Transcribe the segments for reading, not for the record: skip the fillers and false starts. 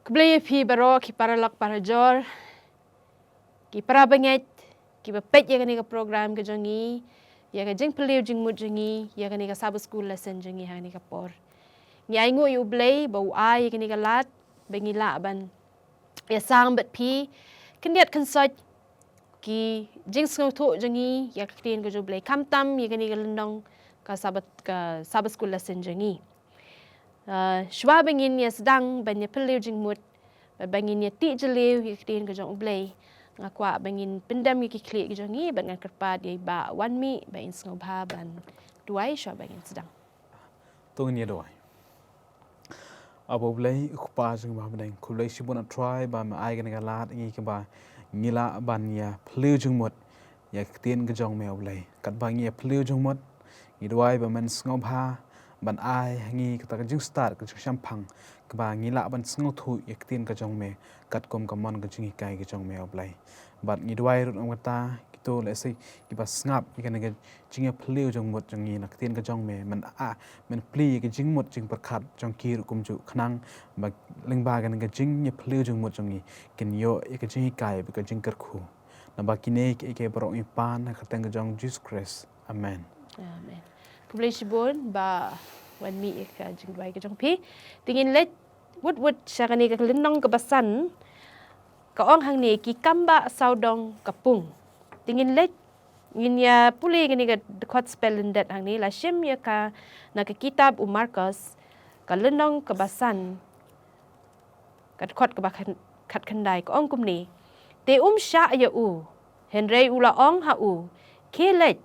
Keblaya pi baro ki paralak parajor ki parabanget ki bapet ya kani ka program ke jongi ya ka jing peliu jing mut jongi ya kani ka Sabbath school lesson jongi ha kani ka por nyai ngu yu blay bau ai kani ka lat bengila ban ya sang bet pi kendiat kensoj ki jing sngau tu jongi ya ka tin ka jo blay kam tam ya kani ka lendong ka Sabbath school lesson jongi shwa bengin ya sedang banya peliu jing mut bangin ya ti jeliu ya tin ka jong blay ngakwa bangin pendam ki klik ka jongi ban ngan kerpa dia ba wan mi ba in sngau ba ban duai shwa bangin sedang tong ni doai abo blay ukpa jing ba bang kulai sibuna try ba ma ai gan galat ngi ka ba ngila ban ya peliu jing mut ya tin ka jong me blay kat ba ngi peliu jing mut ni duai ba man sngau ba ban ai ngi ka ta jing start ka sham phang ka ba ngila ban sngau thu ya tin ka jong me kat kom ka mon ka jing kai ka jong me blay bat ni duai rut ngata to le sei ki ba ngap ki kan ga jing peliu jong mut jong ni nak tin ka jong me man pli ka jing mut jing prakhat jong ki kum ju khnang ba ling ba gan ga jing ni peliu jong mut jong ni kin yo ka jing kai ba ka jing kar khu na ba ki ne ke bro i pan ka tang jong Jesus Christ amen amen kublay shibon ba wan mi ka jing duai ka jong pi tingin let wut sya kani ka lendong ka basan ka ong hang ni ki Kambah Sawdong ka Pung tingin let ngin ya puli kani ka dekat spell that hang ni la shim ya ka na ka kitab Markus ka lendong ka basan ka dekat ka bakan kat kandai ka ong kum ni te sya ya henrei ula ong ha ke let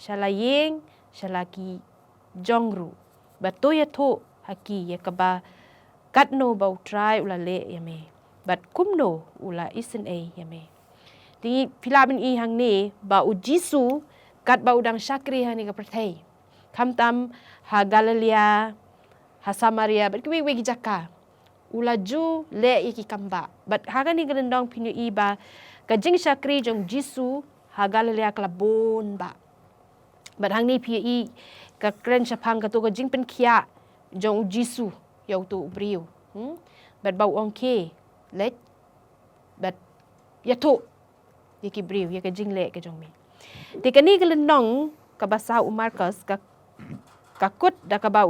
shalayeng shalaki jongru batu ya tu haki ya ka ba katno bau try ula le ya me bat kumno ula isen ya me di filabin i hang ni ba jisu kat ba udang syakri hang ni ka perthai kam tam ha Galilea ha Samaria bat ki wi jaka ula ju le ki Kambah bat ha ni gelendong pinyu i ba ka jing syakri jong jisu ha Galilea klabon ba bat hang ni pi i ka kren syapang ka tu ka jing pen khia jong jisu yau tu briu bat bau ong ke let bat ya tu ya ki briu ya ka jing le ka jong mi ti kani gelendong ka basa Markus ka kut da ka ba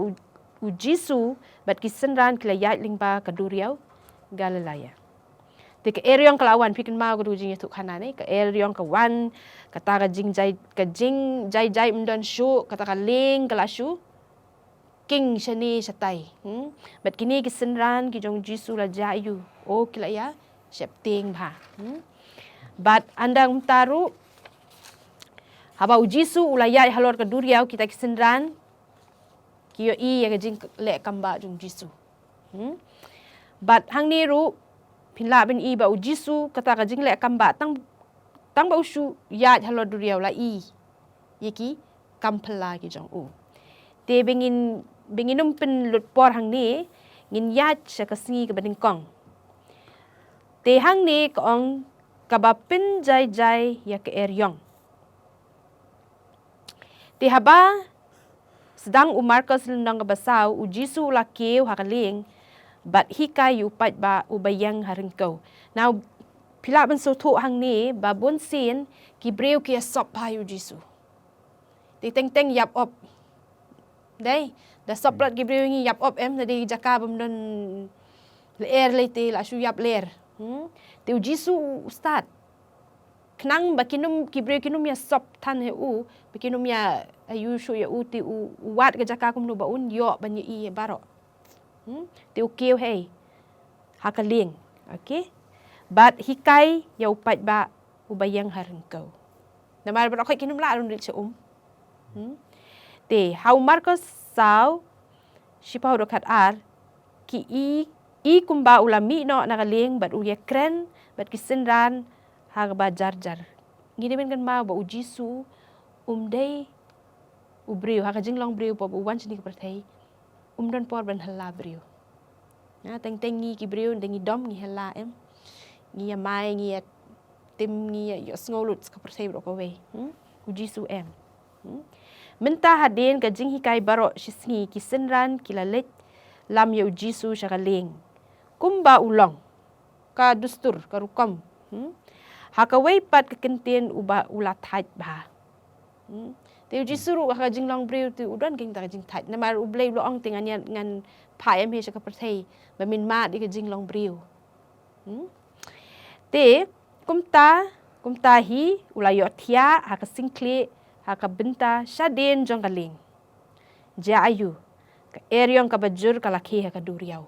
jisu bat ki senran kila yat lingba ka duriau Galilea ti ka eriong kelawan pikin mau ka jing tu khana ni ka eriong ka wan kata ka jing jai mdon shu kata ka ling kala shu king shani shatai bat kini ki senran ki jong jisu la jayu kila ya septing ba bat andang taru haba jisu ulaya halor ka duriau kita ki senran ki yo i ya ka jing le Kambah jong jisu bat hang ni ru pinla bin i ba jisu kata ka jing le Kambah tang ba shu ya halor duriau la i yeki kampela ki jong te benginum pen lut por hang ni ngin yat sya ka singi ka badingkong te hang ni ka ong kabapin jai ya ke eryong te haba sedang Markus lendang ka basau jisu la keu hakaling bat hikai upat ba ubayang haringkau now pila ban so tu hang ni ba bon sin ki breu ki sop pa jisu te teng yap op dai da soplat ki breu ngi yap op tadi jaka bam don leer lete la shu yap ler te jisu start knang bakinum ki breu kinum ya sop tan he bakinum ya ayu shu ya ti wat ka jaka kum no ba yo ban i baro te keu hey hakaling okay bat hikai ya upat ba ubayang harengkau namar ba khoi kinum la run ri che te hau Markus sau shipau dokat ar ki i kumba ulami no nakaling bat uya kren bat kisenran ha ba jar ngini ben kan ma ba jisu dei briu ha ka jinglong briu po wan chini ka perthai don por ban hala briu na teng ngi ki briu ngi dom ngi hala ngi ya mai ngi ya tim ngi ya yo sngolut ka perthai ro ko we jisu menta hadin ka jing hikai baro shisngi ki senran kilalet lam yo jisu shakaling kumba ulong ka dustur ka rukom hakawai pat ka kentien uba ulat hait ba te uji suru ka jinglong breu tu udon king ta jing thait namar ublei loong ting anian ngan phaem he ka prathei ba min ma di ka jinglong breu te kumta hi ulayo thia ha ka singkle ha ka benta shaden jong kaling ja ayu ka eriong ka bajur ka lakhi ha ka duriau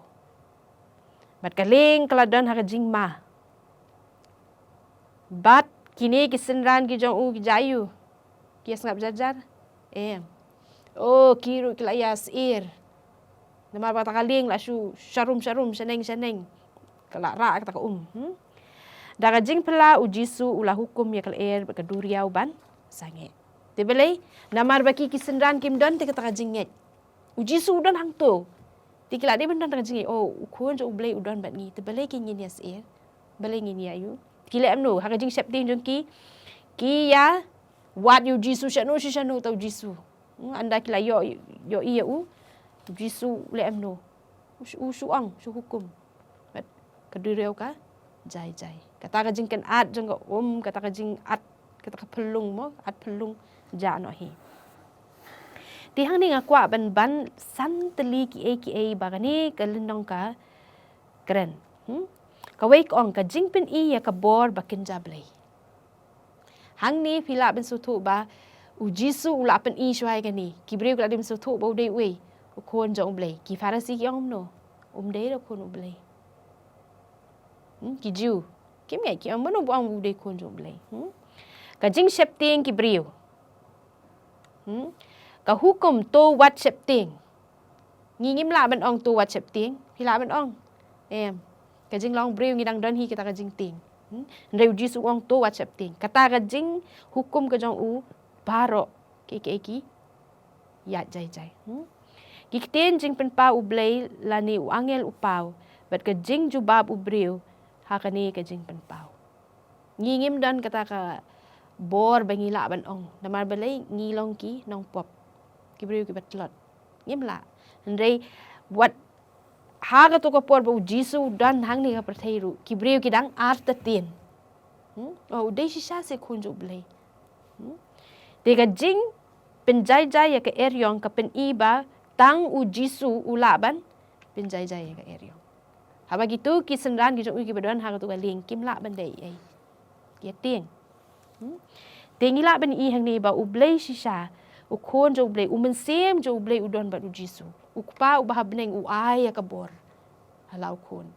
bat kaling kala don ha ka jingma bat kini kisenran ki jong u ki jayu kias ngap jajar kiru kilayas nama bata kaling la shu sharum shaneng kala ra ka ka daga jing pela ujisu ula hukum ya kal ka duriau ban sange te belai namar baki kisenran kim don te ka jinget ujisu don hang to tikila de ben don ta jinget ukun jo ublei udon bat ni te belai ki ngin yas belai ngin ya yu kila amno ha ka jing septing jong ki ya wat yu jisu shanu tau jisu anda kila yo iya jisu le amno shuang shu hukum bat kaduriau ka jai kata ka jing kan at jong kata ka jing at kata ka pelung mo at pelung ja no hi ti hang ni ngakwa ban san teli ki bagani ka lindong ka kren ka wake on ka jing pen ya ka bor bakin jablei hang ni pila ben sutu ba ujisu ula pen shwai ka ni kibreu ka dim sutu ba dei we kon jong blei ki farasi ki no dei da kon blei ki jiu kim ngai ki amano bu ang dei kon jong blei ka jing septing kibreu ka hukum to wat septing ngim la ben ong to wat septing pila ben ong ka jing long breu ngi dang don hi kita ka jing ting reu jisu ong to wat septing kata ka jing hukum ka jong u baro ki ya jai Kikten jing penpa ublei lani u angel upau bat ka jing jubab ubreu hakani ka jing penpau ngingim dan kata ka bor bangila ban ong namar balai ngilong ki nong pop kibreu ki batlot ngim la ndrei wat ha ka to ka por ba jisu dan hang ni ka pratheiru kibreu ki dang art tin dei shisha se khunju ublei te ka jing penjai ya ka eryong ka pen iba tang u jisu ulaban pinjai jai ka eryong haba gitu ki senran ki jong ki badon ha ka tu ka ling kim la ban dei ai ki ting tengi la ban hang ni ba ublei shisha u khon jo ublei men sem jo ublei udon ba u jisu u pa u ba habneng u ai ka bor halau khon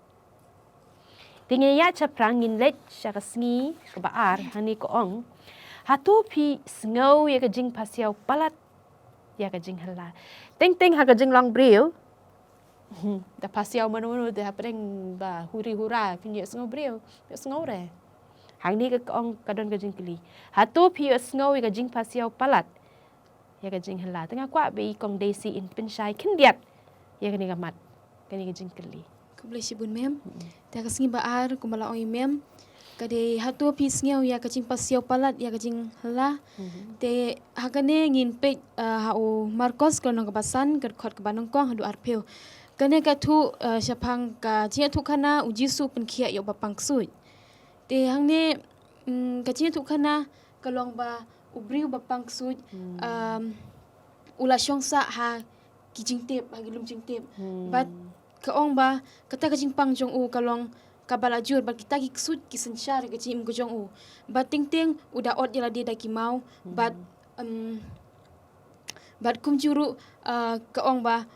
tengi ya chaprang ngin let sha ka sngi ka ba ar hani ko ong hatu pi sngo ya ka jing pasiau palat ya ka jing hala ting ha ka jing long breu da pasiau mano de hapeng ba huri hura pinyo sngo breu sngo re hang ni ka ong ka don ka jing kili hatu pi sngo ya ka jing pasiau palat ya ka jing hala tengah kwa be kong desi in pinshai kindiat ya ka ni ka mat ka ni ka jing kili ku boleh sibun mem ta ka sngi ba ar ku mala oi mem kade hatu pi sngiau ya ka jing pasiau palat ya ka jing hala te hakane ngin pe hau marcos ko nong kabasan ker khot ka banong kong hadu arpeu kane ka thu shapang ka chia thu khana ujisu pen khia yo ba pangsui te hangne ka chia thu khana ka long ba ubriu ba pangsui ula shongsa ha ki jing tep ha gilum jing tep but ka ong ba kata ka jing pang jong u ka long kabala jur ba kita ki ksut ki sensyar ka jing ko jong u ba ting ting uda od yala dia da ki mau but kum juru ka ong ba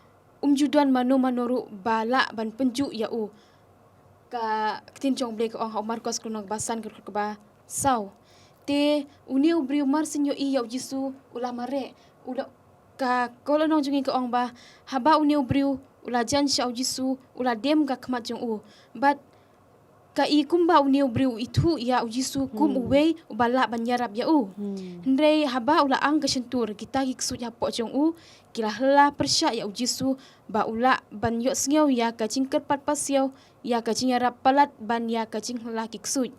judan manoru bala ban penju ya u ka tin jong ble ka ong ha marcos ko nok basan ka ba sau te uniu briu marsin yo i yo jisu ula mare ula ka kolo nong jungi ka ong ba haba uniu briu ula jan sha jisu ula dem ka kmat jong u but ka i kumba uniu briu itu ya ujisu kum uwei ubala banyarap ya u ndrei haba ula ang ka sentur kita ki ksut ya po jong u kila hela persya ya ujisu ba ula ban yo sngiau ya ka cingker pat pasiau ya ka cinyarap palat ban ya ka cing hela ki ksut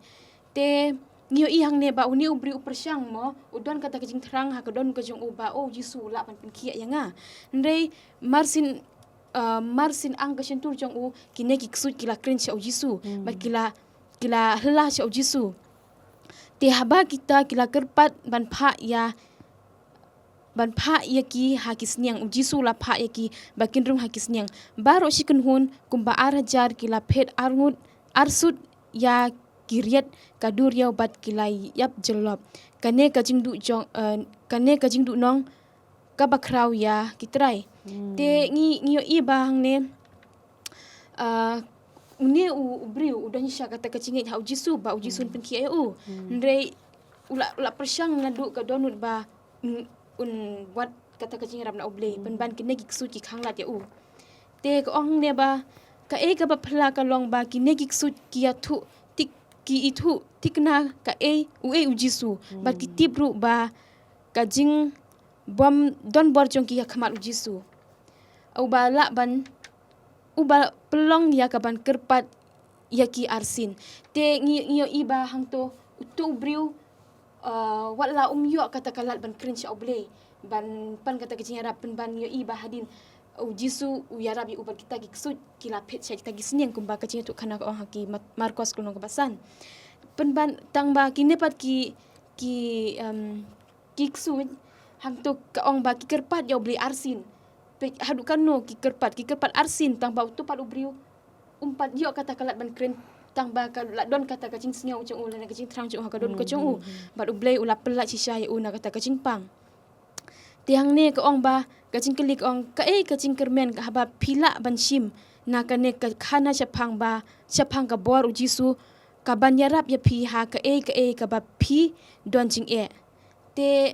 te ngio i hang ne ba uniu briu persyang mo udon kata ka cing terang ha ka don ka jong u ba jisu ula pan penkia ya nga ndrei marsin marsin ang kashin tur jong u kine ki ksut kila kren cha jisu ba kila hla cha jisu te haba kita kila kerpat ban pha ya ki hakis niang jisu la pha ya ki bakin rum hakis niang baro shikun hun kumba arajar kila phet arngut arsut ya kiriat kadur ya bat kila yap jelop kane kajing du nong kabakrau ya kitrai te ngi yo iba hang ne uni briu udah nyisha kata kacingit hau jisu ba jisun pen ki eu ndrei ula persyang nadu ka donut ba buat kata kacing rap na oble pen ban kine giksu ki khanglat ya te ko ong ne ba ka e ka ba phla ka long ba kine giksu ki ya thu tik ki itu tikna ka u jisu ba ki tibru ba kajing bom don bor jong ki ya khamat jisu au ba la ban uba pelong ya kaban kerpat ya ki arsin te ngiyo iba hang to utu briu wala yo kata kalat ban krin sha oble ban pan kata kecing rap ban yo iba hadin jisu ya rabi uba kita giksut kila pet sha kita gisniang kumba kecing tu kana ko haki markos kuno kebasan pen ban tang ba kine pat ki giksut hang to ka ong ba ki kerpat ya oble arsin hadukan no ki kerpat arsin tang bau tu pat ubriu umpat yo kata kalat ban kren tang ba ka don kata kacing sngau chung ulan kacing trang chung ka don ko chung bat ublei ula pelat shisha ya una kata kacing pang tiang ne ka ong ba kacing kelik ong ka kacing kermen ka haba pila ban shim na ka ne ka khana chapang ka bor ujisu ka ban yarap ya pi ha ka ka ba pi don jing te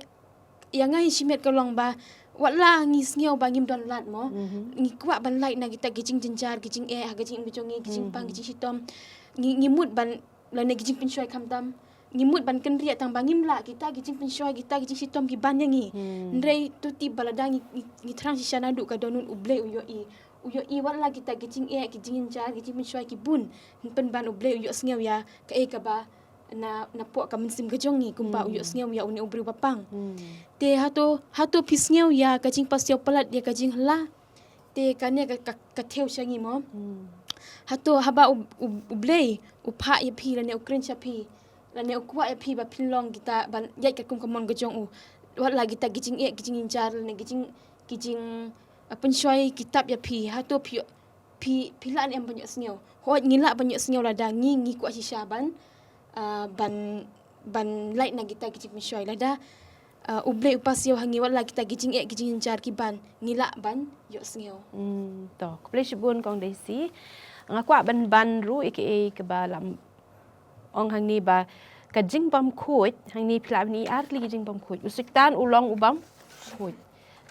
yang ngai shimet ka long ba wala ngis ngeu bangim don lat mo ngi kwa ban light na kita gijing jenjar gijing gijing bijongi gijing pang gijing hitom ngi mut ban la ne gijing pinshoi kamtam ngi mut ban kenria tang bangim la kita gijing pinshoi kita gijing hitom ki ban yangi ndrei tu ti balada ngi trang sishana du ka donun uble uyo i wala kita gijing gijing jenjar gijing pinshoi ki bun pen ban uble uyo ngeu ya ka ba na po ka mensim kejongi kumpa uyo ngeu ya uni ubri bapang te hato pisngeu ya kajing pasio pelat dia kajing hla te kane ka theu shangi mo hato haba ublei upha ya phi la ne ukren cha phi la ne ukwa ya phi ba phinlong kita ban yai ka kum kamon gejong wala kita gijing gijing injar ne gijing penshoi kitab ya phi hato phi lan em banyak sneu hot ngila banyak sneu la da ngi kwa shishaban ban light na kita gijing penshoi la da uble upasio hangi wala kita gijing jar ki ban ngila ban yo sneo to kuplish bun kong desi ngakwa ban ru aka ke balam ong hangi ba kajing bam khoi hangi phla ni arli gijing bam khoi usiktan ulong ubam khoi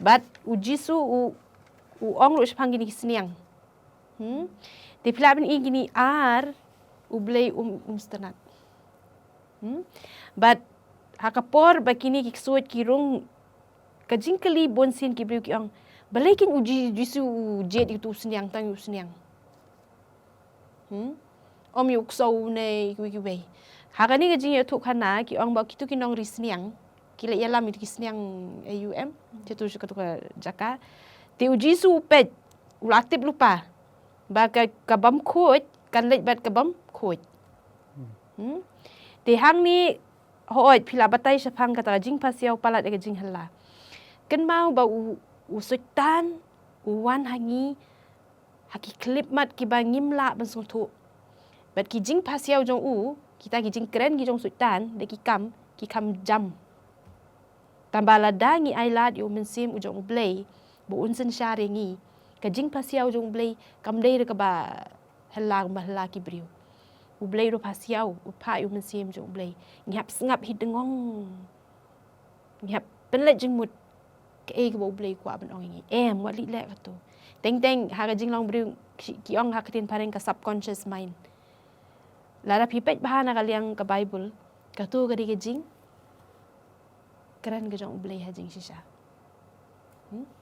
bat ujisu u ong ru shpang gini sniang te phla ni gini ar uble stanat but hakapor bakini kiksuat kirung kajing kali bonsin kibriu ki ang balikin uji jisu jet itu sniang tang yu sniang om yuk so ne kiwe hakani kajing ya thuk khana ki ang ba kitu kinong risniang kila yalam itu kisniang AUM cetu ka jaka te uji su pet ulatip lupa ba kabam khot kan leit bat kabam khot te hang ni hoi phila batai shapang kata jing pasiau palat ke jing halla kan mau ba usutan uwan hangi haki klip mat ki bangim la ban sultu bat ki jing pasiau jong kita ki jing keren ki jong sultan de ki kam jam tambala dangi ailat yo mensim ujong blay bu unsen share ngi ka jing pasiau jong blay kam dei ka ba halla mahla ki briu ublay ro pasiau upa yu mensim jong blay ngap hidengong ngap penlet jing mut ke ko ublay kwa ban ong ngi wat li lek to teng ha ka jing long briu ki ong ha katin pareng ka subconscious mind lara pipet bahana ka liang ka bible ka tu ka di ke jing keren ke jong ublay ha jing shisha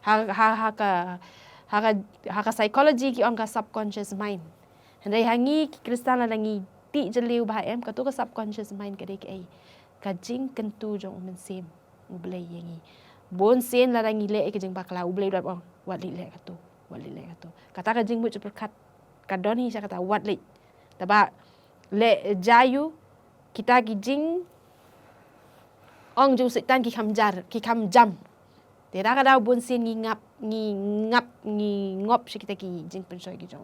ha ka psychology ki ong ka subconscious mind handai hangi kristan la ngi ti jeliu ba em ka tu ka subconscious mind ka dek ka jing kentu jong mensim ublay yangi bon sen la ngi le ke jing bakla ublay rat ong wat li le ka tu wali le kata kata ka jing mut berkat kadon hi saya kata wat le taba le jayu kita ki jing ong jung setan ki kam jam tera ka daw bun sin ngi ngop si kita ki jing pensoi ki jong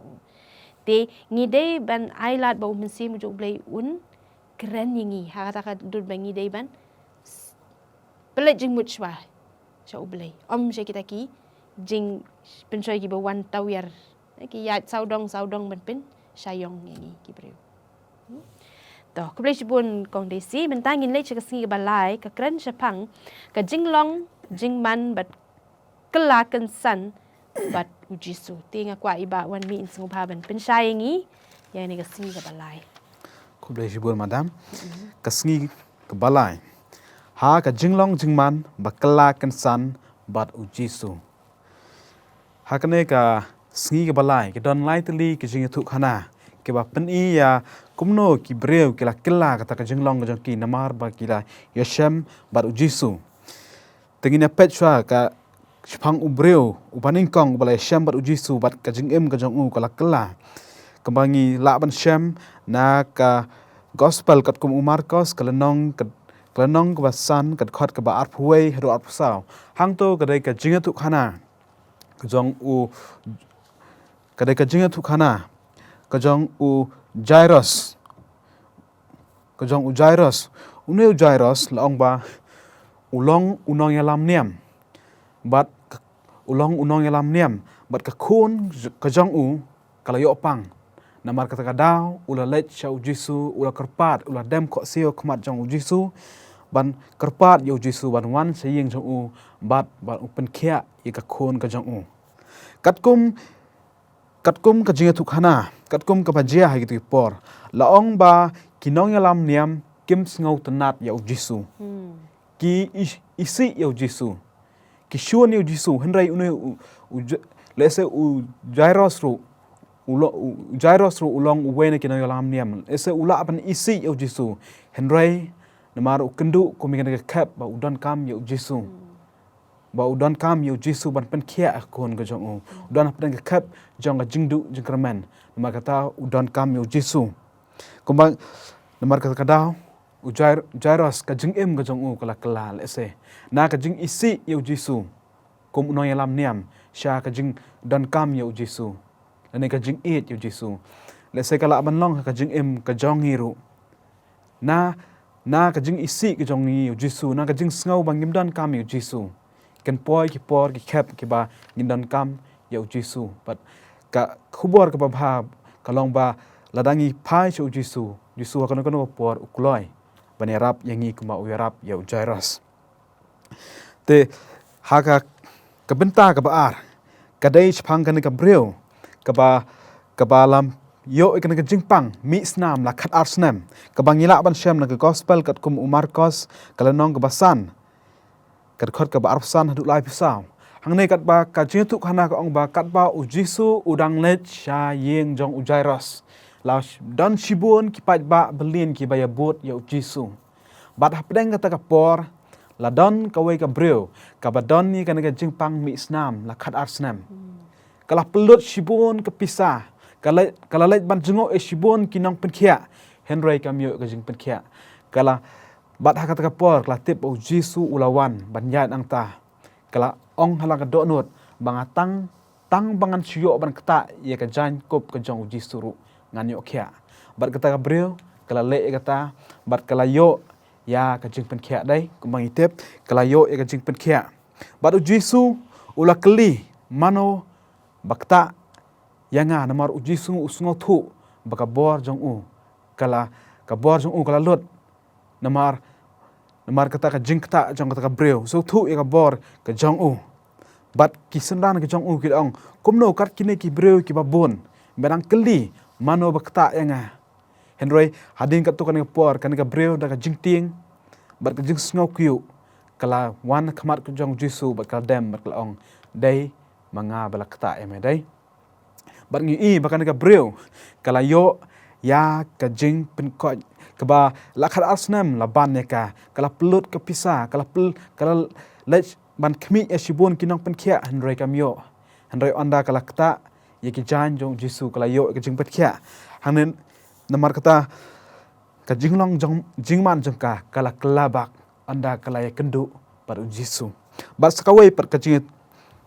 te ngi dei ban ailat ba mensi mu jong blai un keren ngi ha kata ka dun ba ngi dei ban pelet jing mut shwa sha ublai si kita ki jing pensoi ki ba wan tawir ki ya Sawdong ban pin Shayong ngi ki breu to ku blai bun kong desi mentangin le chaka singi balai ka kren shapang ka jinglong jingman bat kelakan san bat ujisu tinga kwa iba wan mi in singu ban pin shayengi yang ni ka singi ka balai ku blai bun madam ka singi ka balai ha ka jinglong jingman ba kelakan san bat ujisu ha kane ka singi ka balai ka don lai tali ka jingi thuk hana ke ba pen ya kumno ki breu kila kata ka jinglong ka ki namar ba kila yashem bar ujisu tengina petwa ka chpang ubreu ubaning kong bala yashem bar ujisu bat ka jingem ka jong kala kembangi la ban shem na ka gospel kat kum Marcos kalenong ka basan kat khot ka ba arphuai ro arpsau hangto ka dai ka jinga tu khana ka jong ka dai ka jinga tu khana ka jong Jairus uneu Jairus la ong ba ulong unong yalam niam bat ulong unong yalam niam bat ka khun ka jong kala yo pang namar kata kadau ula lech cha ujisu ula kerpat ula dem kho sio khmat jong ujisu ban kerpat yo ujisu ban wan saying jong bat upen khia ye ka khun ka jong katkum ka jinga tukhana katkum ka bajia ha gitu por laong ba kinong yalam niam kim sngau tanat ya ujisu ki isi ya ujisu ki shuan ya ujisu henrai une lese Jairus ru ulong uwene kinong yalam niam ese ula ban isi ya ujisu henrai namar ukendu komingan ka kap ba udan kam ya ujisu ba udan kam yo jisu ban pen khia kon ga jong udan pen ka kap jong ga jingdu jingkramen namar kata udan kam yo jisu kumbang namar kata kadau Jairus ka jingem ga jong kala lese na ka jing isi yo jisu kum no yalam niam sha ka jing udan kam yo jisu ane ka jing it yo jisu lese kala ban long ka jingem ka jong hiru na ka jing isi ka jong ni yo jisu na ka jing snau bangim dan kam yo jisu kan poi ki por ki khap ki ba nindan kam ya ujisu but ka khubor ka ba kalong ba ladangi pai chu ujisu jisu ka no por ukloi banerap yangi kuma uyarap ya Jairus te haga ka benta ka ba ar ka dai chpang kan ka breu ka ba lam yo ikan ka jingpang mi snam la khat arsnam ka bangila ban shem na ka gospel kat kum Marcos kalanong ka basan kat khot ka ba arsan hadu lai pisau hangne kat ba ka jintu khana ka ong ba kat ba ujisu udang let sha yeng jong Jairus la dan shibun ki pat ba belin ki ba ya bot ya ujisu bat hapdeng kata ka por la don ka we ka breu ka ba don ni kan ka jingpang mi snam la khat arsnam kala pelut shibun ka pisah kala let ban jengo e shibun kinong penkhia henry kamyo ka jing penkhia kala bat hakata ka por kala tip o jisu ulawan banyat ang ta kala ong hala ka donot bangatang bangan siyo ban kata ye ka jan kop ka jong jisu ru nganyo khia bat kata ka breu kala le kata bat kala yo ya ka jing penkhia dai kumang itep kala yo e ka jing penkhia bat o jisu ula kali mano bakta yanga namar o jisu usngo thu baka bor jong kala ka bor jong kala lot namar kata ka jingta jong kata ka breu so thu ka bor ka jong bat kisendan ka jong ki ong kumno kat kine ki breu ki babon berang keli mano bakta yanga henry hadin ka to kan ka por kan ka breu da ka jingting bat ka jing sngo kyu kala wan khamat ka jong jisu bat ka dem bat ka ong dai manga balakta eme dai bat ngi bakan ka breu kala yo ya ka jing pen ko kaba lakhat asnam la ban ka kala pelut ka pisa kala lech ban khmi e shibon kinong pen khia henry kamyo Henry anda kalakta ya ki jan jong Jisu kala yo ke jing petkia. Hanen namar kata ka jinglong jong jingman jong ka kala kelabak anda kala ya kendu pada Jisu. Bas kawai per ka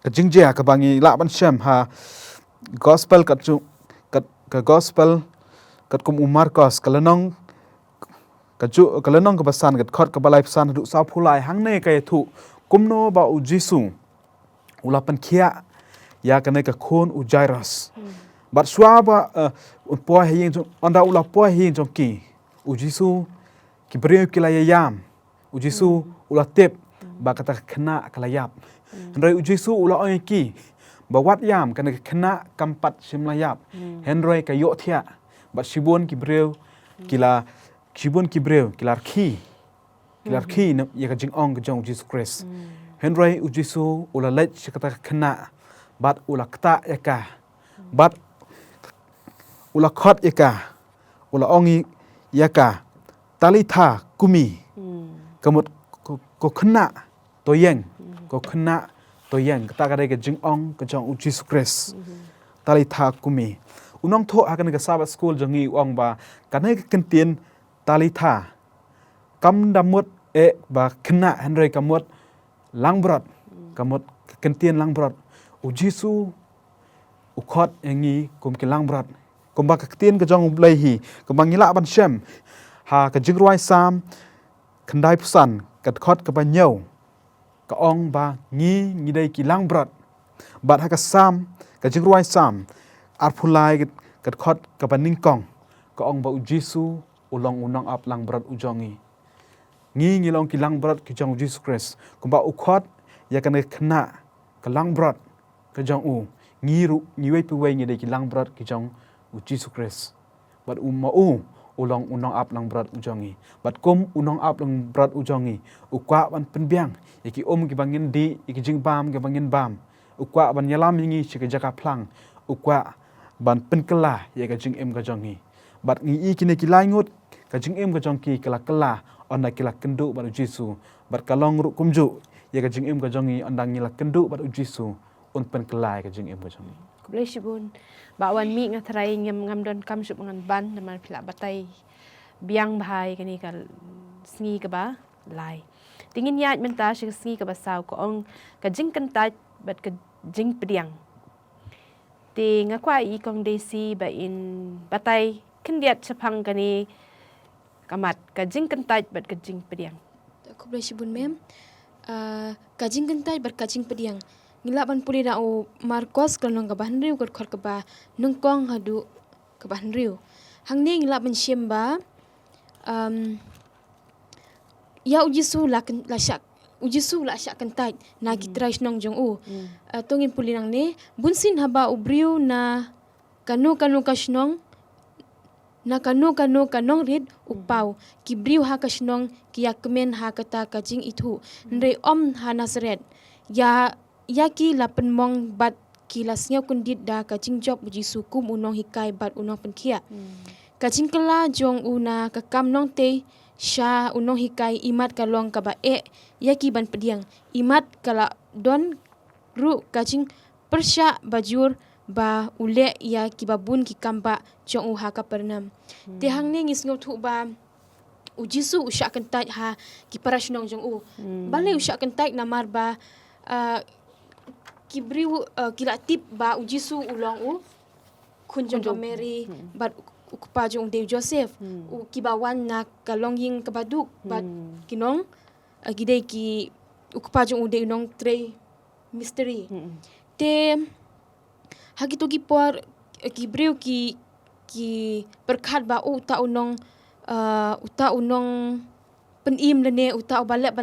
jingjia ka bangi la ban syam ha gospel ka gospel kat kum Marcos kalanong kalanong ka basan kat khot ka balai pesan du sa phulai hang ne ka thu kumno ba Jisu ulapan kia ya kana ka khon Jairus. Bat swaba po hin anda ula po hin jong ki Jisu ki beriu ki layam Jisu ula tep ba kata kena kalayap. Henry Jisu ula oi ki ba wat yam kana kena kampat simlayap. Henry ka yo thia ba sibon ki beriu kila sibon ki beriu kilar ki ya ka jing ong ka jong Jesus Christ. Henry Jisu ula lech kata kena bat ula kta yaka bat ula khot yaka ula ongi yaka talitha kumi kamut ko khna to yeng kata ka ke jing ong ka jong Jesus Christ talitha kumi unong tho akan ke Sabbath school jongi ong ba kanai ke kentien talitha kam damut ba khna Henry kamut langbrot kamut kentien langbrot Jisu ukhot yangi kum ke langbrot kumba ka tien ka jong blai hi kumba ngila ban shem ha ka jingroi sam khandai pusan kat khot ka banyau ka ong ba ngi dai ki langbrot bat ha ka sam ka jingroi sam arphulai kat khot ka baning kong ka ong ba Jisu ulong unong ap langbrot ujongi ngi long ki langbrot ki jong Jesus Christ kumba ukhot ya kana khna ka langbrot ka jong ngi wei pu wei ngi dai ki langbrot ki jong Jesus Christ. But ulong unong ap lang berat ujongi. But unong ap lang berat ujongi. Ukwa ban penbiang. Iki ki bangin di, iki jing bam ke bangin bam. Ukwa ban nyalam yingi si ke jaka plang. Ukwa ban penkela ya ke jing ka jongi. But ngi kini ki laingut ka jing ka jongki kela onda kila kendu baru Jisu. But kalong ru kumju ya ke jing ka jongi onda ngila kendu baru Jisu. Un penkela ya ke jing ka jongi. Bless you bun. Bawan mi ngatrai ngam don kam sup ngan ban naman pila batai biang bahai kani kal sngi ka ba lai. Tingin yat menta shi sngi ka ba saw ko ong ka jing kan tat bat ka jing pediang. Ti ngakwa I kong desi ba in batai kendiat sepang kani kamat ka jing kan tat bat ka jing pediang. Ko bless you bun mem. Ka jing kan tat bat ka jing pediang. Ngilaban puli na o Marcos kalong kabahan riu kat khot kaba nungkong hadu kabahan riu. Hang ni ngilaban siemba ya Jisu la Jisu la syak kentai na kitrai nong jong tongin puli nang ni bunsin haba ubriu na kanu kasnong na kanu kanong rid upau kibriu ha kasnong kiyakmen ha kata kajing itu ndrei om ha Nazaret ya yaki lapen mong bat kilasnya kundit da kacing job Jisu kum unong hikai bat unong penkia. Kacing kela jong una kakam nong te sha unong hikai imat kalong kaba yaki ban pediang. Imat kala don ru kacing persya bajur ba ule ya kibabun ki Kambah jong uha ka pernam. Te hang ni ngis ngau thu ba Jisu usyak kentai ha ki parasnong jong balai usyak kentai namar ba kibriu kilatip ba Jisu ulong kunjong Mary bat ukpa jong Dave Joseph kibawan na kalongying kabaduk bat kinong gidei ki ukpa jong ude unong tray mystery te hagito gipor kibriu ki berkat ba uta unong penim lene uta balak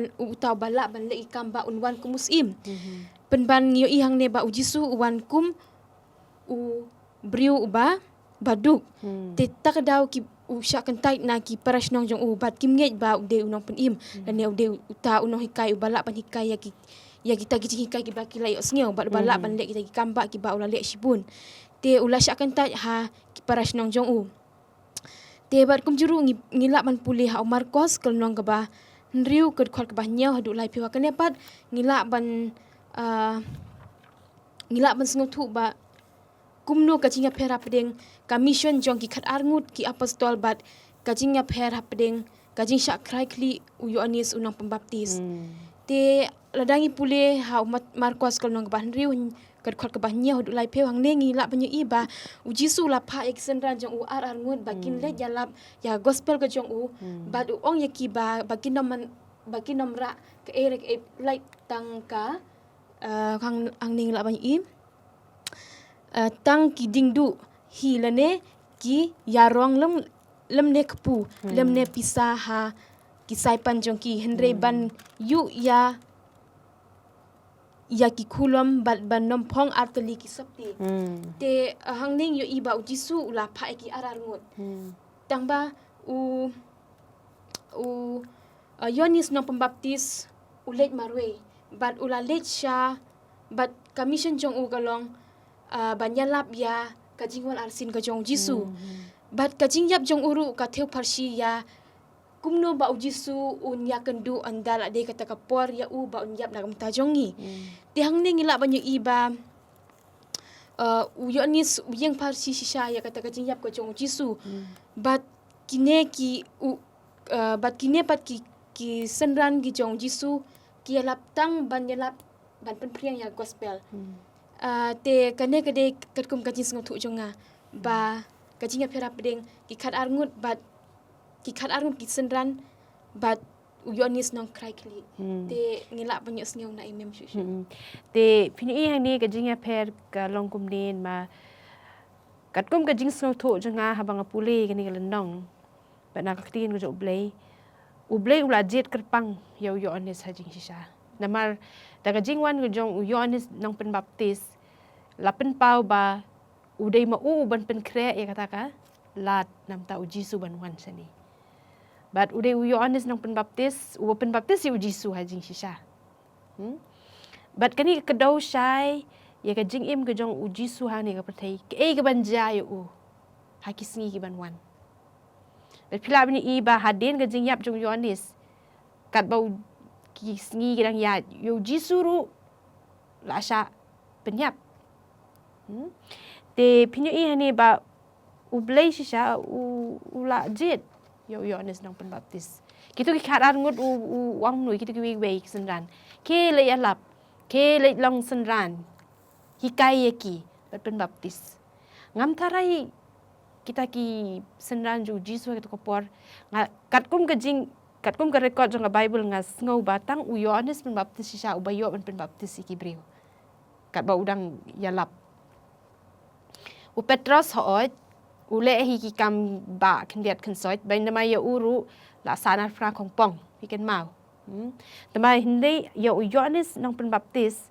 ban le ikam ba unwan kumusim penban yo ihang ne ba Jisu uwan kum briu ba baduk te takdaw ki usyak kentai na ki parasnong jong bat kim ngej ba ude unong penim lene ude uta unong hikai balak ban hikai ya kita gici hikai ki ba ki layo sngew ba balak ban le kita ki Kambah ki ba ulale sibun te ula syak kentai ha ki parasnong jong te bat kum juru ngilak ban pulih ha Marcos kelnong ka ba nriu ket khot ka ba nyau hadu lai piwa kene pat ngilak ban ngila ban sngau thu ba kumno kajinga pher hapding commission jong ki khat arngut ki apostol bat kajinga pher hapding kajing syak krai kli u Yohanes unang pembaptis te ladangi pule ha Markos kal nong ban riu kat khot ka ban nya hodu lai pheu hang ne ngi la banyu i ba u Jisu la pha eksen ran jong u ar ngut ba kin le jalap ya gospel ka jong u ba u ong ya ki ba bakin nom ra ke erek e lai tang ka hang ning la banyu i tang ki dingdu hi lane ki yarong lem ne kpu lem ne pisah ha ki saipan jong ki henre ban yu ya ki kulom ban nom phong arteli ki sapti te hangning yo iba u Jisu ula pha ki arar ngut tang ba u Yohanes nom pembaptis ulet marwe bat ula let sha bat commission jong u galong banyalap ya kajingwan arsin ka jong Jisu bat kajing yap jong uru ka theu parsi ya kumno ba u Jisu un ya kendu andal ade kata kapor ya u ba un yap nagam ta jongi ti hangning ila banyu iba u Yohanes yang parsi shisha ya kata kajing yap ka jong Jisu bat kine ki bat ki senran ki jong Jisu ki lap tang banyalap ban penpriang ya gospel te kane kade katkum kajing sngau thu jonga ba kajing ya phera pedeng ki khat arngut bat ki khat arngut ki senran bat u Yohanes nong krai kli te ngila banyu sngau na imem shu te pini hang ni kajing ya pher ka longkum nen ma katkum kajing sngau thu jonga habang pule kani kalendong ba na kaktin ko jo blai ula jet kerpang yo Yohanes hajing shisha namar daga jingwan ko jong u Yohanes nong penbaptis lapen pau ba udai ma u ban pen kre ya kata ka lat nam ta u Jisu ban wan sani bat udai u Yohanes nong penbaptis u Jisu hajing shisha bat kani kedau shai ya ka jing im ko jong u Jisu ha ni ka prathai ke ka ban ja yo u ha kisngi ki ban wan bat phila bini i ba hadin ka jing yap jong Yohanes kat bau kisngi kirang ya yo Jisu ru la sha penyap te pinyo i hani ba ublay siya ula jet yo Yohanes nang penbaptis kito ki kharan ngut u wang nui kito ki wei senran ke le alap ke le long senran hikai ki penbaptis ngam tarai kita ki senran ju Jisu kito kopor katkum ka record jong Bible nga ngau batang u Yohanes penbaptis siya u bayo penbaptis iki brio kat ba udang yalap u Petros hoot ule hi ki kam ba kendiat konsoit bain nama ya uru la sana fra kong pong hiken mau tama hindi ya u Yohanes nang penbaptis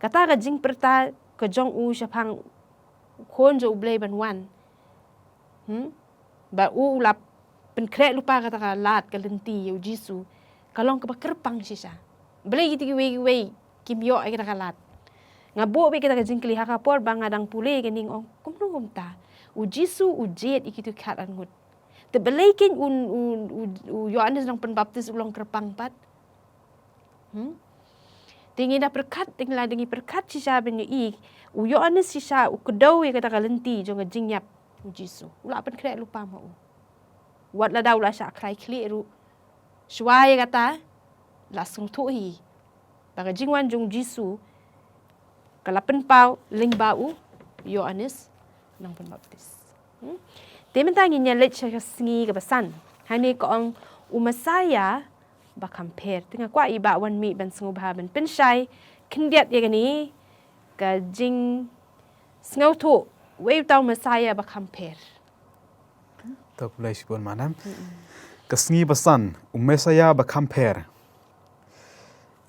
kata ka jing perta ka jong u syapang kon jo blay ban wan ba u la penkre lupa kata ka lat ka lenti ya Jisu kalong ka kerpang sisa blay giti wei kim yo ay kata ka lat ngabo be kita kajing kli hakapor bang adang pule kening ong kumnung ta u Jisu u jet ikitu khat angut te belekin u Yohanes nang penbaptis ulong kerpang pat tingin da perkat tingla dengi perkat sisa ben i u Yohanes sisa u kedau ya kata kalenti jong jing yap u Jisu ula pen kre lupa ma u wat la daw la sha krai kli ru shwai kata lasung thu hi baga jingwan jong Jisu kalapen pau ling bau Yohanes nang penbaptis tementang inya let singi ka basan hani ko ang umasaya ba compare tinga kwa iba wan mi ban sngu ba ban penshai kindiat ye gani ka jing sngu thu wei tau masaya ba compare tak mulai sibon manam ka singi basan umesaya ba compare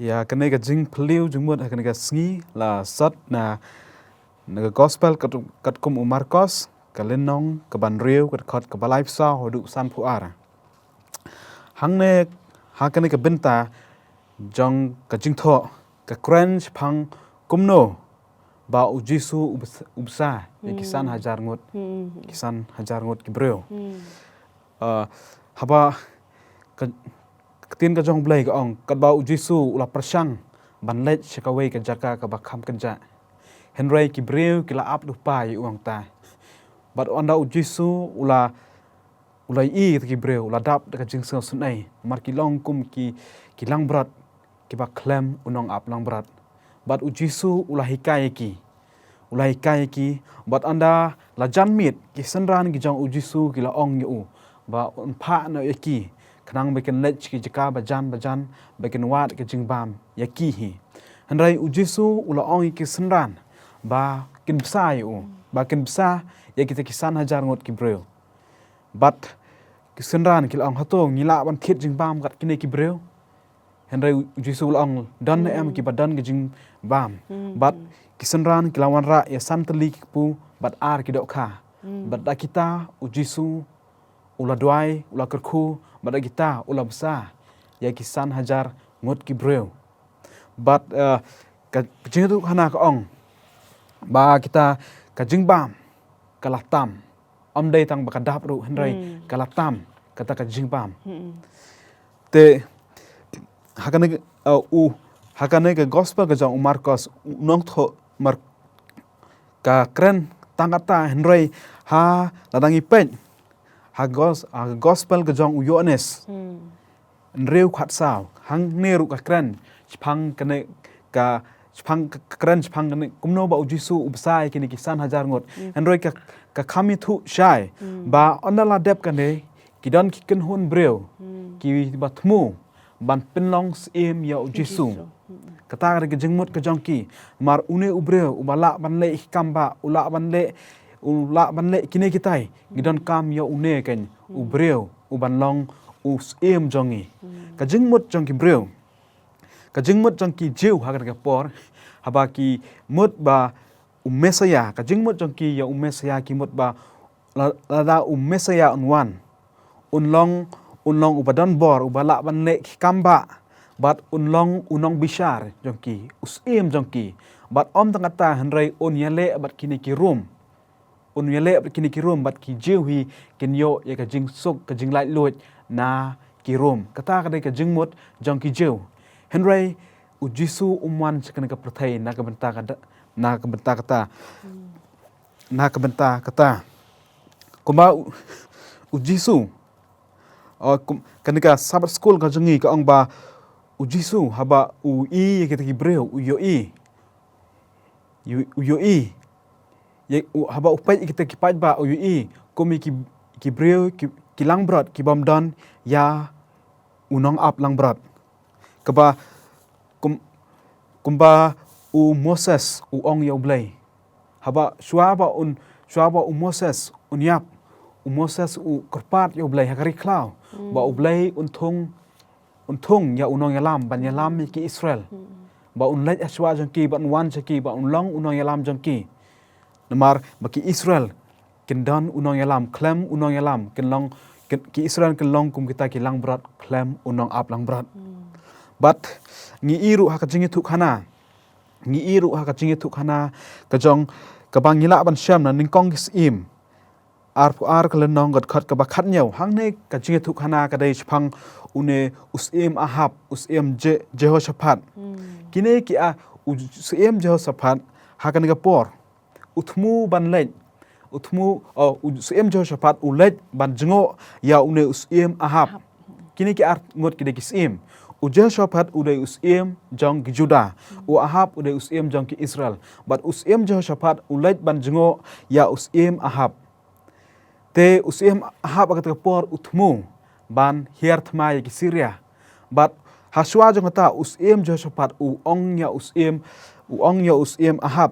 ya kene ka jing phliu jungmut kene ka sngi la sat na gospel kat kum Markos ka lenong ka banriu kat khot ka balai sa hodu san phu ara hangne ha kene ka benta jong ka jing tho ka crunch phang kumno ba u Jisu ubsa kisan hajar ngut ki breu haba tin ka jong blai ka ong kat ba u Jisu ula persang ban let shakaway ka jaka ka bakham kenja Henry ki breu ki la ap lupa ye uang ta. But anda ujisu ula i ki breu ula dap dekat jing sel sunai. Mar ki long kum ki lang berat ki ba klem unong ap lang berat. But ujisu ula hikai ki. Ula hikai ki but anda la janmit ki senran ki jong ujisu ki la ong yu ba unpa na yaki. Kenang bikin lech ki jika bajan bikin wat ki jing bam yaki hi. Henry ujisu ula ong ki senran ba kin bsa yu ba kin bsa ya kita kisan hajar ngot ki breu. But ki senran ki la ong hatong nila ban khit jing bam kat kini ki breu. Henry ujisu ula ong dan em ki badan ki jing bam. But kisenran ki lawan ra ya santeli ki pu bat ar ki dok kha. But da kita ujisu ula duai ula kerku bada kita ula besa ya kisan hajar ngot ki breu. But ka jing tu hana ka ong ba kita ka jing bam kalah tam om dei tang bakadap ru Henry kalah tam kata ka jing bam. Te hakane hakane ke gospel ke jong Marcos nong tho mar ka kren tangata Henry ha ladangi pen ha gospel ke jong Yohanes reu khat sao hang neru ka kren chpang kane ka chpang kren chpang kane kumno ba ujisu ubsai kini kisan hajar ngot Henry ka khami thu shai ba onala dep kane kidon ki ken hun breu ki ba thmu ban pinlong sim ya ujisu kata ke jengmut ke jongki mar une ubreu ubala ban le Kambah ula ban le kini kitai gidon kam ya une ken ubreu uban long usim jongi ka jengmut jongki breu ka jengmut jongki jiu hagar ke por haba ki mut ba umesaya ka jengmut jongki ya umesaya ki mut ba lada umesaya unwan unlong ubadan bor ubala ban le Kambah bat unong bishar jongki usim jongki bat om tangata Henry unyale bat kini ki room unyale bat kini ki room bat ki jiwi kinyo ya ka jing suk ka jing lai luit na ki room kata ka jingmut jongki jiw Henry ujisu umwan sekena ka perthai na ka benta kata kuma ujisu kenika Sabbath school ka jengi ka ong ba ujisu haba ui kita ki breu uyoi ye haba upai kita ki pai ba uyoi komi ki breu ki lang brot ki bom don ya unong ap lang brot kaba kumba Moses ong ya ublai haba shuaba Moses unyap Moses korpat ya ublai hakari klau ba ublai untung ya unong ya lam ban ya lam ki Israel ba unlai aswa jongki ba unwan jongki ba unlong unong ya lam jongki namar ba ki Israel kindan unong ya lam klem unong ya lam kinlong ki Israel kinlong kum kita ki lang brat klem unong ap lang brat but ngi iru ha ka jingi thuk hana ka jong ka bang ngila ban sham na ningkong im ar kalen nong got khat ka ba khat nyau hang ne ka jingi thuk hana ka dei chpang une usim ahab usim Jehoshaphat kine ki a usim Jehoshaphat ha ka ga por uthmu ban leit usim Jehoshaphat ulet ban jingo ya une usim ahab kine ki ar ngot ki de kisim Jehoshaphat udai usim jong ki Juda ahab udai usim jong ki Israel but usim Jehoshaphat ulet ban jingo ya usim ahab te usim ahab agat ka por uthmu ban hiar thma ki Syria but haswa jong ta usim Jehoshaphat ong ya usim ahab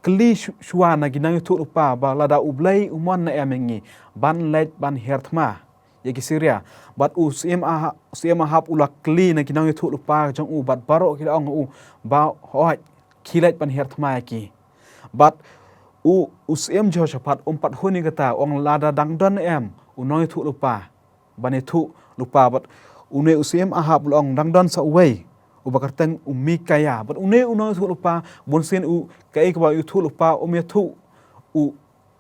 kli shwa na ginang thu pa ba lada ublai umon na emengi ban let ban hiar thma ya ki Syria but usim ahab ula kli na ginang thu pa jong bat baro ki ong ba hoi khilet ban hiar thma ki but usim Jehoshaphat pat huni kata ong lada dangdon unoi thu lupa bane thu lupa but une usim ahab long dangdon sa uwei ubakarteng umikaya but unoi thu lupa bonsen kai ka ba thu lupa ya thu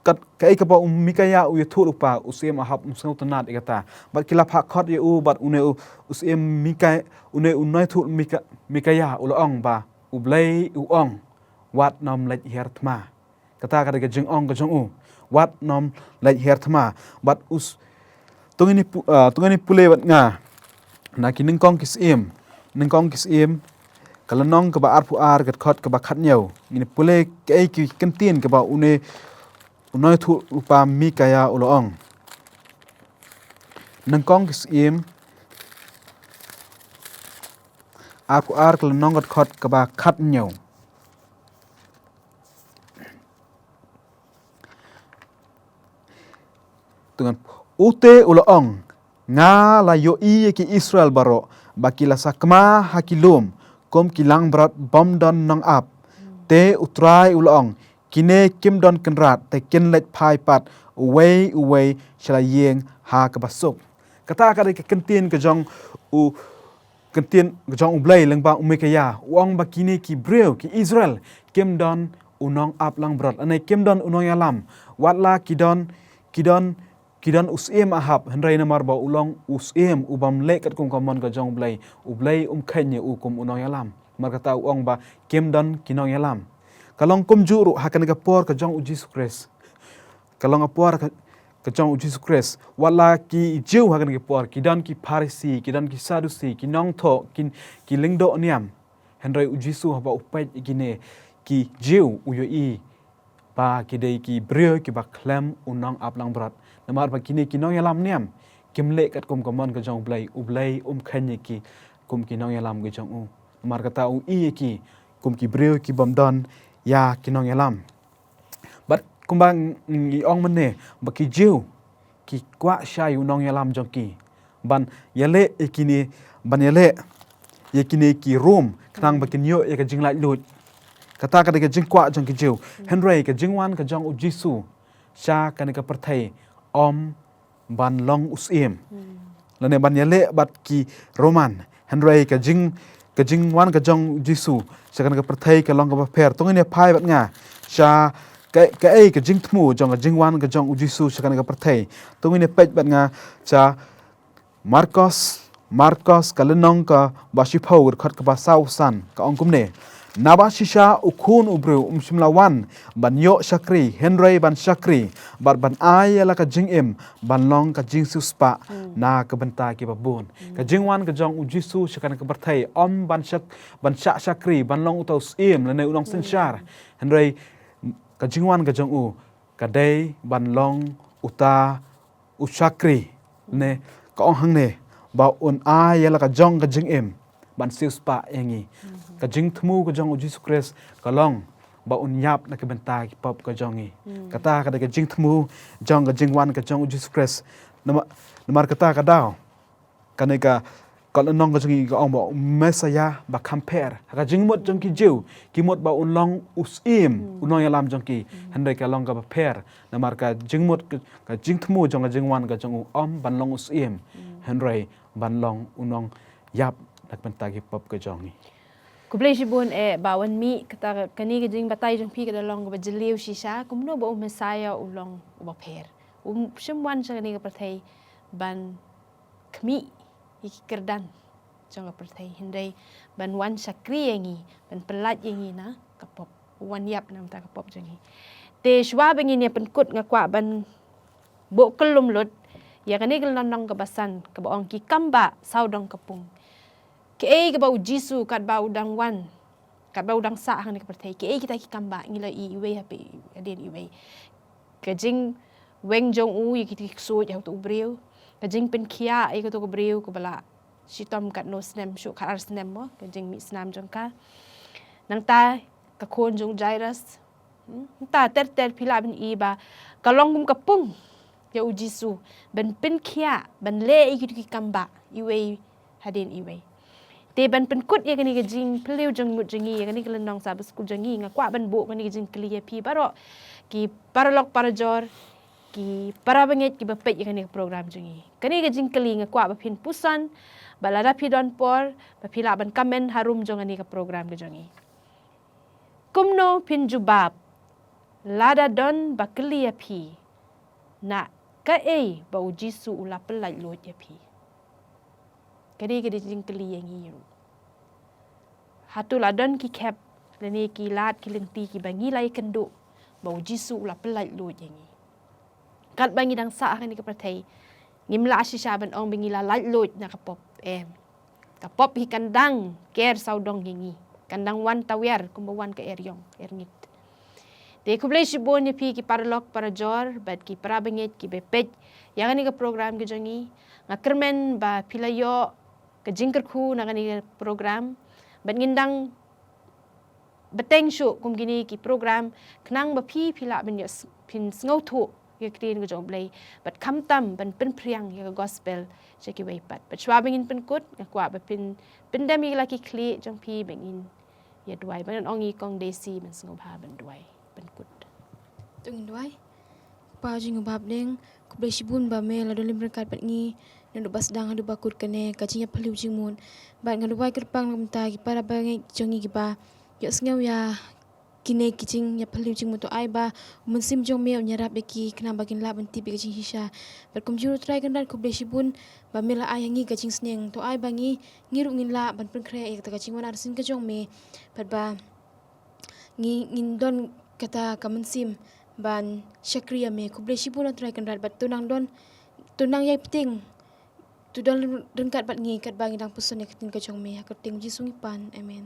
kat kai ka ba umikaya thu lupa usim ahab umsau tanat ikata but kilap hak khot ye but usim mikai unoi thu mikaya ulong ba ublai ong wat nom lech her thma kata kada ke jing ong ke jong u wat nom lech her thma bat us tungini pule wat nga na ki ning kong kis im kalanong ke ba arpu ar gat khot ke ba khat nyau ni pule ke ki kentin ke ba unoi thu upa mi kaya uloong nang kong kis im arpu ar kalanong gat khot ke ba khat nyau dengan ute uloong nga la yo i ki Israel baro bakila sakma hakilum kom kilang berat bom don nong ap te utrai uloong kine kim don kenrat te kin let pai pat uwei shalayeng ha kabasuk kata kada ke kentin ke jong u kentin ke jong ublai lengba umekaya uang bakine ki breu ki Israel kim don unong ap lang berat anai kim don unong yalam watla kidan usim ahab hendrai namar ba ulong usim ubam le kat kum kamon ka jong ublai khanye ukum unong yalam mar kata uang ba kem dan kinong yalam kalong kum juru hakan ka por ka jong Jesus Christ kalong apor ka jong Jesus Christ wala ki jiu hakan ka por kidan ki Pharisi kidan ki Sadusi kinong tho ki lingdo niam hendrai ujisu ba upait igine ki jiu uyoi ba kidai ki breu ki ba klem unong aplang berat namar ba kini kinong yalam niam kimle kat kum kamon ka jong ublai khanye ki kum kinong yalam ge jong u namar kata u i ki kum ki breu ki bomdon ya kinong yalam bat kumbang ngi ong mene ba ki jiu ki kwa shay unong yalam jong ki ban yale ikini ban yale yakini ki rom knang ba kinyo ya ka jing lai lut kata ka de jing kwa jong ki jiu henry ka jingwan ka jong u jisu sha ka ne ka perthai om ban long usim lane ban yale bat ki roman henry ka jing wan ka jong jisu sakan ka perthai ka long ka per tongine phai bat nga sha ka ka jing thmu jong ka jing wan ka jong jisu sakan ka perthai tongine pej bat nga cha marcos ka lenong ka bashi phau khat ka ba sau san ka ongkum ne naba shisha ukun ubru simlawan ban yo shakri henry ban shakri ban ay la ka jing im ban long ka jing suspa na ka banta ki babun ka jingwan ka jong ujisu shakan ka barthai om ban shakri ban long utos im la ne ulong senshar henry ka jingwan ka jong u ka dei ban long uta ushakri ne ka ong hang ne ba un ay la ka jong ka jing im ban suspa yangi ka jing thmu ka jong Jesus Christ ka long ba unyap na ka benta ki pop ka jongi kata ka jing thmu jong ka jing wan ka jong Jesus Christ namar kata ka daw kanai ka nong ka jongi ka ong ba mesaya ba compare ka jing mot jong ki jiu ki mot ba unlong usim unong yalam jong ki handai ka long ka ba per namar ka jing mot ka jing thmu jong ka jing wan ka jong om ban long usim handai ban long unong yap nak benta ki pop ka jongi kublai shibun bawan mi kata kani ke jing batai jong pi ka dalong ba jeliu shisha kumno ba mesaya ulong ba per shimwan sa kani ka perthai ban kmi ikirdan jong ka perthai hindai ban wan sakri yangi ban pelat yangi na ka pop wan yap nam ta ka pop jangi te shwa bengin ya penkut ngakwa ban bo kelum lut ya kani ke nong ka basan ka ba ong ki Kambah Sawdong ka Pung ke ka ba jisu kat ba udang wan kat ba udang sa hang ni ka perthai ke kita ki Kambah ngila iwe hape adin iwe ka jing weng jong u yi ki so ya tu breu ka jing pen khia ai ka to breu ko bala sitom kat no snem shu khat ar snem mo ka jing mi snam jong ka nang ta ka khon jong jairus ta ter phila bin i ba ka long kum ka Pung ya u jisu ben pen khia ban le i ki Kambah iwe hadin iwe te ban penkut ya kani ke jing pleu jong mut jengi ya kani ke lenong Sabbath school jengi ngakwa ban bo kani ke jing klia pi baro ki paralok parajor ki para banget ki bapet ya kani ke program jengi kani ke jing kli ngakwa ba pin pusan balada pi don por ba pila ban kamen harum jong kani ke program ke jengi kumno pin jubab lada don ba klia pi na ka ba ujisu ula pelai lot ya pi kadi jing keli yang iu hatu ladon ki kep Lani ki lat ki lenti ki bangi lai kendu bau jisu la pelai lu yangi kat bangi dang sa kan ni ka prathai ngim la shisha ban ong bangi la lai lu na ka pop kapop hi kandang ker Sawdong yangi kandang wan tawer kumba wan ka eryong erngit de kublai shibon ni pi ki parlok para jor bad ki parabangit ki bepej yang ni ka program ki jongi ngakermen ba pilayo ka jingker khu na ni ka program bad ngindang beteng shu kum gini ki program knang ba pila ben yos pin ngau thu ye krin go jong blai bat kham tam ban pen priang ye gospel che ki wei pat bat shwa bengin pen kut kwa ba pin dami la ki kli jong pi bengin ye duai ban ongi kong desi man ngau ba ban duai pen kut tung duai pa jing bab deng ku ble shibun ba me la dolim berkat pat ngi ndu bas dang adu bakut kane kacinya paliu jingmun ba ngadu wai kerpang ngam ta ki para ba ngi jongi ki ba yo sngau ya kine kicing ya paliu jingmun to ai ba munsim jong me nyarap beki kena bagin la ban tipi kicing hisha ber kum juru try kan dan ku ble shibun ba me la ai ngi kacing sneng to ai ba ngi ngiru ngin la ban pen kre ek ta kacing wan arsin ka jong me pat ba ngi ngin don kata kamunsim ban syakriya me ku ble shibun try kan dan bat tunang yai penting tu dal rengkat bat ngi kat bangi dang puson ek tin ka jong me ka ting ji sungi pan amen